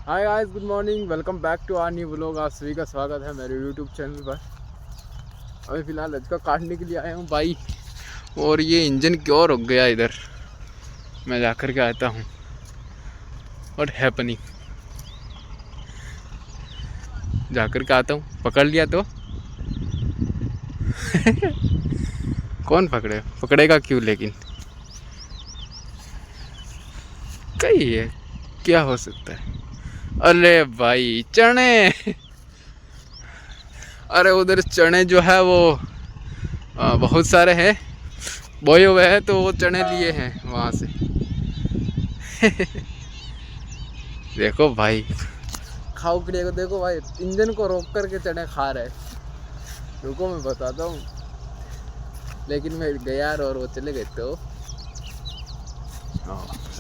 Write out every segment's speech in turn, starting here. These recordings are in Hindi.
Hi guys, good morning. Welcome back to our new vlog. आप सभी का स्वागत है मेरे यूट्यूब चैनल पर। अभी फ़िलहाल लचका काटने के लिए आया हूँ भाई, और ये इंजन क्यों रुक गया इधर। मैं जाकर के आता हूँ व्हाट हैपनिंग, जाकर के आता हूँ। पकड़ लिया तो कौन पकड़ेगा क्यों, लेकिन कही है क्या हो सकता है। अरे भाई चने, अरे उधर चने जो है वो बहुत सारे हैं, बोए हुए हैं, तो वो चने लिए हैं वहाँ से। देखो भाई, खाओ पीने को देखो भाई, इंजन को रोक करके चने खा रहे। रुको मैं बताता हूँ, लेकिन मैं गया और वो चले गए तो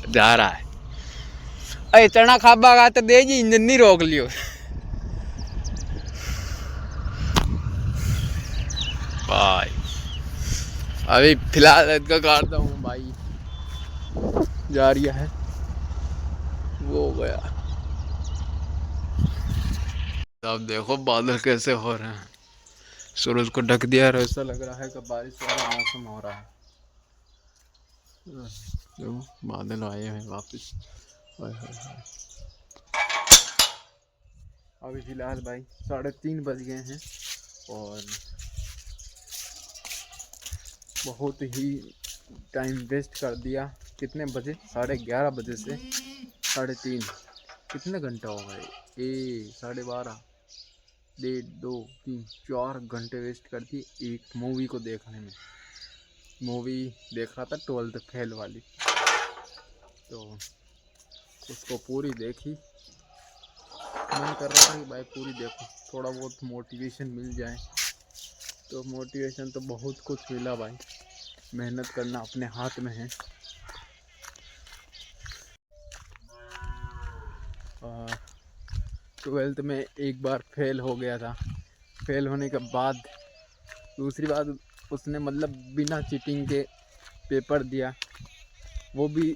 जा रहा है। अरे चना खाबा का तो दे जी, इंजन नहीं रोक लियो भाई। अभी फिलहाल इसका काटता हूँ भाई, जा रही है वो हो गया। अब देखो बादल कैसे हो रहे हैं, सूरज को ढक दिया और ऐसा लग रहा है कि बारिश वाला मौसम हो रहा है। देखो बादल आए हैं वापस। हाय हाय हाय। अभी फिलहाल भाई 3:30 बज गए हैं और बहुत ही टाइम वेस्ट कर दिया। कितने बजे? 11:30 बजे से 3:30, कितने घंटा हो गए? 12:30, 1:30, 2, 3, 4 घंटे वेस्ट कर दिए एक मूवी को देखने में। मूवी देख रहा था 12th फेल वाली, तो उसको पूरी देखी। मन कर रहा था कि भाई पूरी देखो, थोड़ा बहुत मोटिवेशन मिल जाए। तो मोटिवेशन तो बहुत कुछ मिला भाई, मेहनत करना अपने हाथ में है। 12th में एक बार फेल हो गया था। फेल होने के बाद दूसरी बार उसने मतलब बिना चीटिंग के पेपर दिया, वो भी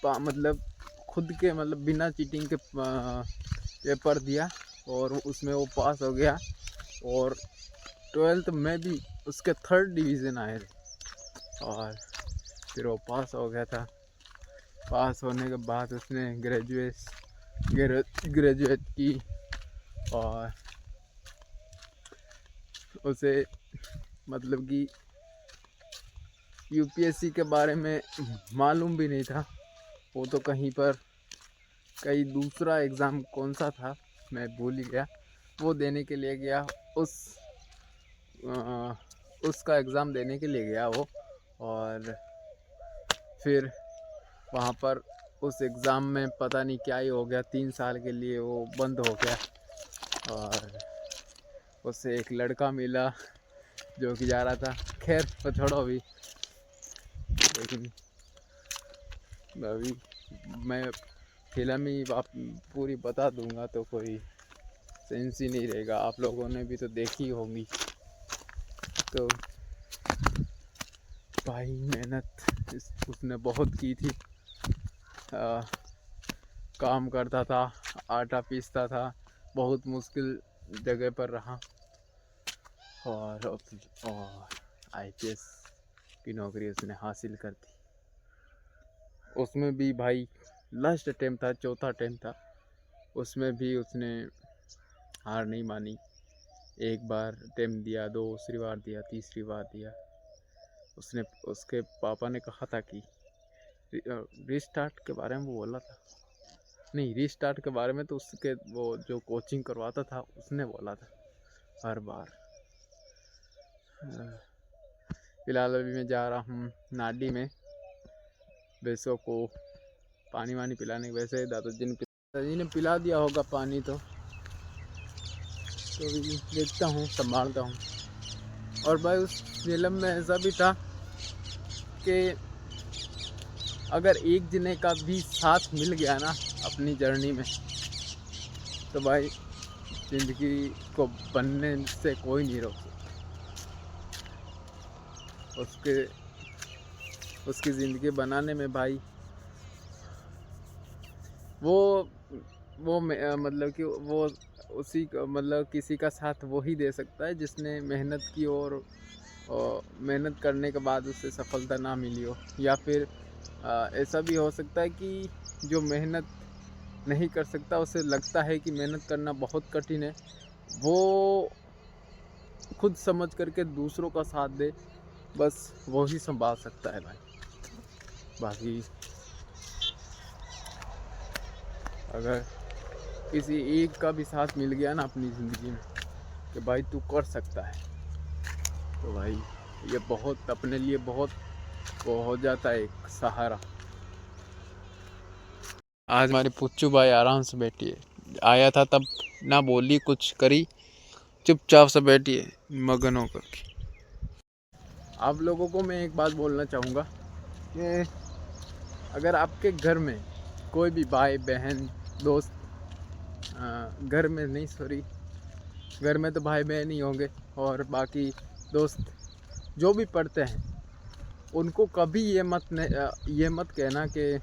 मतलब खुद के मतलब बिना चीटिंग के पेपर दिया और उसमें वो पास हो गया। और 12th में भी उसके 3rd डिवीज़न आए थे और फिर वो पास हो गया था। पास होने के बाद उसने ग्रेजुएट की और उसे मतलब कि यूपीएससी के बारे में मालूम भी नहीं था। वो तो कहीं दूसरा एग्ज़ाम कौन सा था मैं भूल ही गया, वो देने के लिए गया। उसका एग्ज़ाम देने के लिए गया वो, और फिर वहाँ पर उस एग्ज़ाम में पता नहीं क्या ही हो गया, 3 साल के लिए वो बंद हो गया। और उससे एक लड़का मिला जो कि जा रहा था, खैर वो छोड़ो अभी। लेकिन अभी मैं फिल्म ही पूरी बता दूंगा तो कोई सेंस ही नहीं रहेगा। आप लोगों ने भी तो देखी होगी। तो भाई मेहनत उसने बहुत की थी। काम करता था, आटा पीसता था, बहुत मुश्किल जगह पर रहा और आईपीएस की नौकरी उसने हासिल कर दी। उसमें भी भाई लास्ट अटेम्प्ट था, चौथा अटेम्प्ट था, उसमें भी उसने हार नहीं मानी। एक बार अटेम्प्ट दिया, दूसरी बार दिया, तीसरी बार दिया। उसने उसके पापा ने कहा था कि रीस्टार्ट के बारे में वो बोला था, नहीं रीस्टार्ट के बारे में तो उसके वो जो कोचिंग करवाता था उसने बोला था हर बार। फिलहाल अभी मैं जा रहा हूँ नाडी में भैंसों को पानी वानी पिलाने। वैसे दादाजी ने पिला दिया होगा पानी, तो अभी देखता हूँ, संभालता हूँ। और भाई उस फिल्म में ऐसा भी था कि अगर एक जने का भी साथ मिल गया ना अपनी जर्नी में, तो भाई ज़िंदगी को बनने से कोई नहीं रोक सकता। उसकी ज़िंदगी बनाने में भाई वो मतलब कि वो मतलब किसी का साथ वो ही दे सकता है जिसने मेहनत की और मेहनत करने के बाद उससे सफलता ना मिली हो। या फिर ऐसा भी हो सकता है कि जो मेहनत नहीं कर सकता, उसे लगता है कि मेहनत करना बहुत कठिन है, वो खुद समझ करके दूसरों का साथ दे, बस वो ही संभाल सकता है भाई। बाकी अगर किसी एक का भी साथ मिल गया ना अपनी ज़िंदगी में कि भाई तू कर सकता है, तो भाई ये बहुत अपने लिए बहुत वो हो जाता है एक सहारा। आज हमारी पुच्चू भाई आराम से बैठी है, आया था तब ना बोली कुछ करी, चुपचाप से बैठी है मगन होकर के। आप लोगों को मैं एक बात बोलना चाहूँगा कि अगर आपके घर में कोई भी भाई बहन दोस्त, घर में नहीं सॉरी, घर में तो भाई बहन ही होंगे, और बाकी दोस्त जो भी पढ़ते हैं, उनको कभी ये मत कहना कि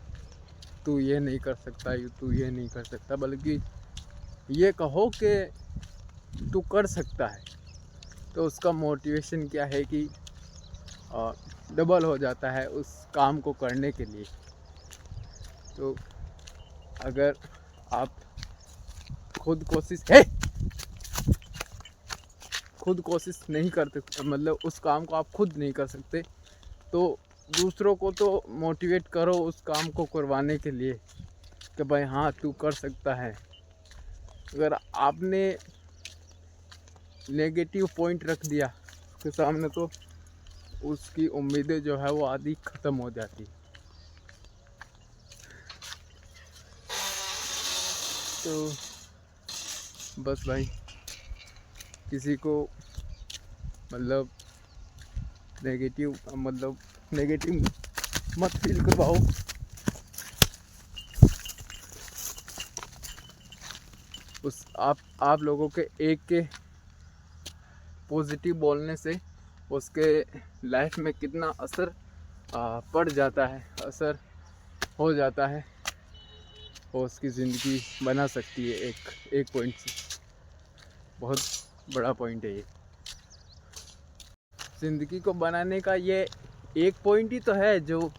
तू ये नहीं कर सकता, तू ये नहीं कर सकता, बल्कि ये कहो कि तू कर सकता है। तो उसका मोटिवेशन क्या है कि डबल हो जाता है उस काम को करने के लिए। तो अगर आप खुद कोशिश नहीं करते, मतलब उस काम को आप खुद नहीं कर सकते, तो दूसरों को तो मोटिवेट करो उस काम को करवाने के लिए कि भाई हाँ तू कर सकता है। अगर आपने नेगेटिव पॉइंट रख दिया उसके सामने, तो उसकी उम्मीदें जो है वो आधी ख़त्म हो जाती। तो बस भाई किसी को मतलब नेगेटिव मत फील करवाओ। आप लोगों के एक के पॉजिटिव बोलने से उसके लाइफ में कितना असर पड़ जाता है, असर हो जाता है, और उसकी ज़िंदगी बना सकती है एक पॉइंट से। बहुत बड़ा पॉइंट है ये, ज़िंदगी को बनाने का ये एक पॉइंट ही तो है जो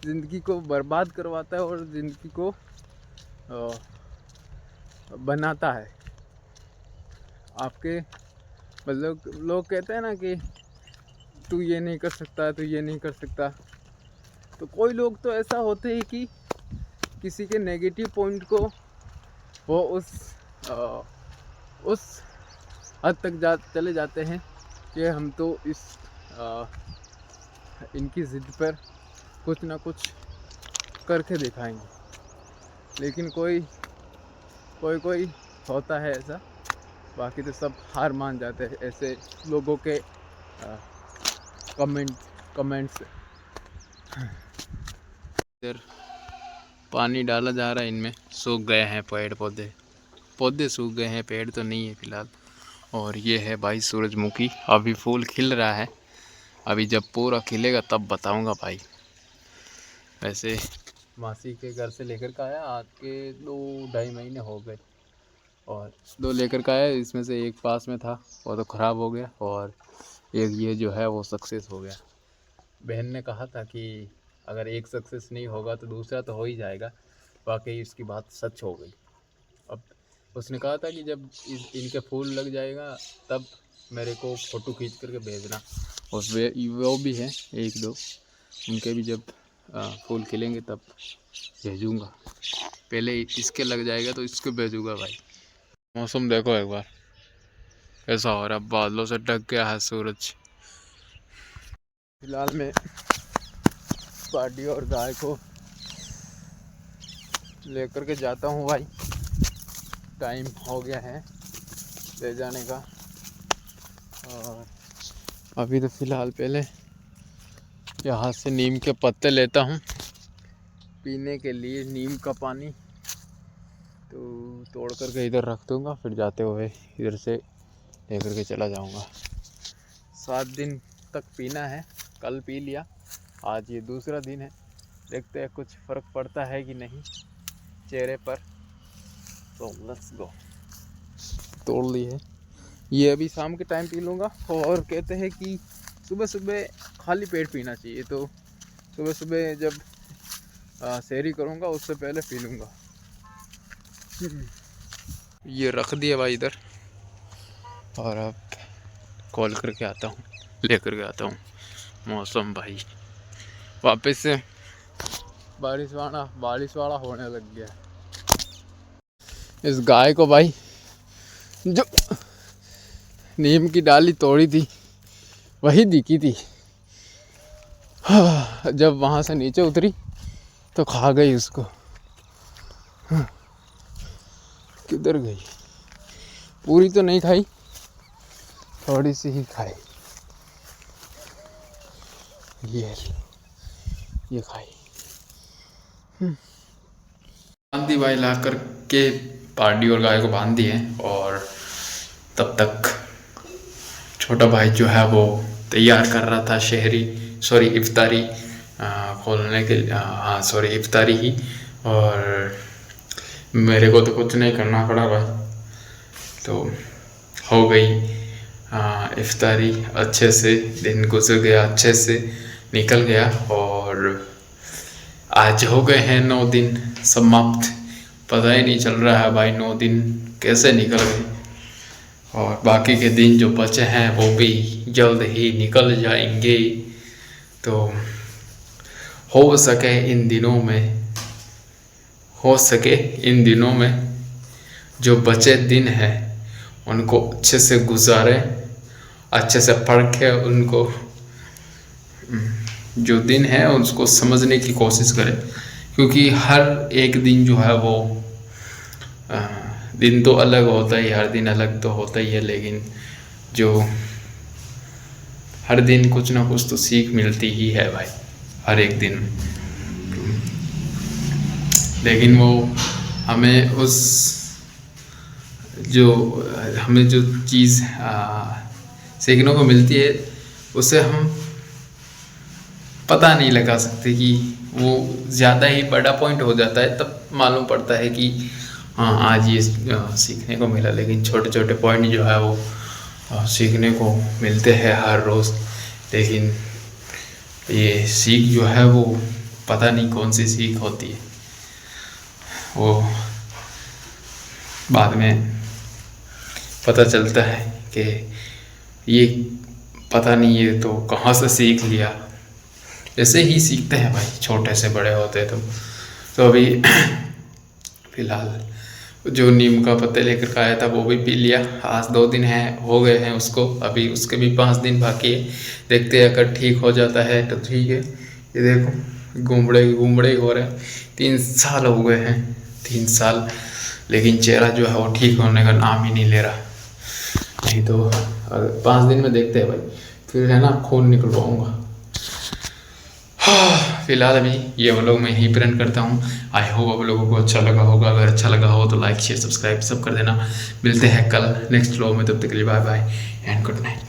ज़िंदगी को बर्बाद करवाता है और ज़िंदगी को बनाता है। आपके मतलब लोग कहते हैं ना कि तू ये नहीं कर सकता, तू ये नहीं कर सकता, तो कोई लोग तो ऐसा होते हैं कि किसी के नेगेटिव पॉइंट को वो उस हद तक चले जाते हैं कि हम तो इनकी ज़िद पर कुछ ना कुछ करके दिखाएंगे। लेकिन कोई होता है ऐसा, बाकी तो सब हार मान जाते हैं ऐसे लोगों के कमेंट्स। इधर पानी डाला जा रहा है, इनमें सूख गए हैं पौधे सूख गए हैं, पेड़ तो नहीं है फिलहाल। और ये है भाई सूरजमुखी, अभी फूल खिल रहा है, अभी जब पूरा खिलेगा तब बताऊंगा भाई। वैसे मासी के घर से लेकर का आया, आज के 2-2.5 महीने हो गए, और 2 लेकर का आया, इसमें से एक पास में था वो तो ख़राब हो गया, और एक ये जो है वो सक्सेस हो गया। बहन ने कहा था कि अगर एक सक्सेस नहीं होगा तो दूसरा तो हो ही जाएगा। वाकई उसकी बात सच हो गई। अब उसने कहा था कि जब इनके फूल लग जाएगा तब मेरे को फ़ोटो खींच करके भेजना, और वो भी है 1-2, उनके भी जब फूल खिलेंगे तब भेजूँगा। पहले इसके लग जाएगा तो इसको भेजूँगा भाई। मौसम देखो एक बार कैसा हो रहा है, बादलों से ढक गया है सूरज। फिलहाल मैं पार्टी और गाय को लेकर के जाता हूँ भाई, टाइम हो गया है ले जाने का। और अभी तो फ़िलहाल पहले यहाँ से नीम के पत्ते लेता हूँ पीने के लिए, नीम का पानी तो तोड़ करके इधर रख दूँगा, फिर जाते हुए इधर से लेकर के चला जाऊँगा। 7 दिन तक पीना है, कल पी लिया, आज ये दूसरा दिन है, देखते हैं कुछ फ़र्क पड़ता है कि नहीं चेहरे पर। तो लेट्स गो। तोड़ ली है ये, अभी शाम के टाइम पी लूँगा। और कहते हैं कि सुबह सुबह खाली पेट पीना चाहिए, तो सुबह सुबह जब सैरी करूँगा उससे पहले पी लूँगा। ये रख दिया भाई इधर, और अब कॉल करके आता हूँ, लेकर के आता हूँ। मौसम भाई वापस से बारिश वाला होने लग गया। इस गाय को भाई जो नीम की डाली तोड़ी थी वही दिखी थी, जब वहाँ से नीचे उतरी तो खा गई उसको। किधर गई? पूरी तो नहीं खाई, थोड़ी सी ही खाई। ये खाई। बांधी भाई ला कर के पार्टी और गाय को बांध दिए, और तब तक छोटा भाई जो है वो तैयार कर रहा था इफ्तारी खोलने के, हाँ सॉरी इफ्तारी ही। और मेरे को तो कुछ नहीं करना पड़ा भाई, तो हो गई इफ्तारी अच्छे से। दिन गुजर गया, अच्छे से निकल गया, और आज हो गए हैं 9 दिन समाप्त। पता ही नहीं चल रहा है भाई 9 दिन कैसे निकल गए, और बाकी के दिन जो बचे हैं वो भी जल्द ही निकल जाएंगे। तो हो सके इन दिनों में जो बचे दिन हैं उनको अच्छे से गुजारें, अच्छे से पढ़ के उनको जो दिन है उसको समझने की कोशिश करें, क्योंकि हर एक दिन जो है वो दिन तो अलग होता ही, हर दिन अलग तो होता ही है, लेकिन जो हर दिन कुछ ना कुछ तो सीख मिलती ही है भाई हर एक दिन में। लेकिन वो हमें जो चीज़ सीखने को मिलती है उसे हम पता नहीं लगा सकते कि वो ज़्यादा ही बड़ा पॉइंट हो जाता है, तब मालूम पड़ता है कि हाँ आज ये सीखने को मिला। लेकिन छोटे छोटे पॉइंट जो है वो सीखने को मिलते हैं हर रोज़, लेकिन ये सीख जो है वो पता नहीं कौन सी सीख होती है, वो बाद में पता चलता है कि ये पता नहीं ये तो कहाँ से सीख लिया। ऐसे ही सीखते हैं भाई, छोटे से बड़े होते तो अभी फ़िलहाल जो नीम का पत्ते लेकर के आया था वो भी पी लिया। आज 2 दिन हो गए हैं उसको, अभी उसके भी 5 दिन बाकी है। देखते हैं अगर ठीक हो जाता है तो ठीक है। ये देखो घूमड़े हो रहे हैं, 3 साल हो गए हैं, 3 साल, लेकिन चेहरा जो है वो ठीक होने का नाम ही नहीं ले रहा। नहीं तो 5 दिन में देखते हैं भाई, फिर है ना खून निकलवाऊँगा। फिलहाल अभी ये व्लॉग मैं यहीं पर एंड करता हूँ। आई होप आप लोगों को अच्छा लगा होगा। अगर अच्छा लगा हो तो लाइक शेयर सब्सक्राइब सब कर देना। मिलते हैं कल नेक्स्ट व्लॉग में, तब तक के लिए bye bye and good night.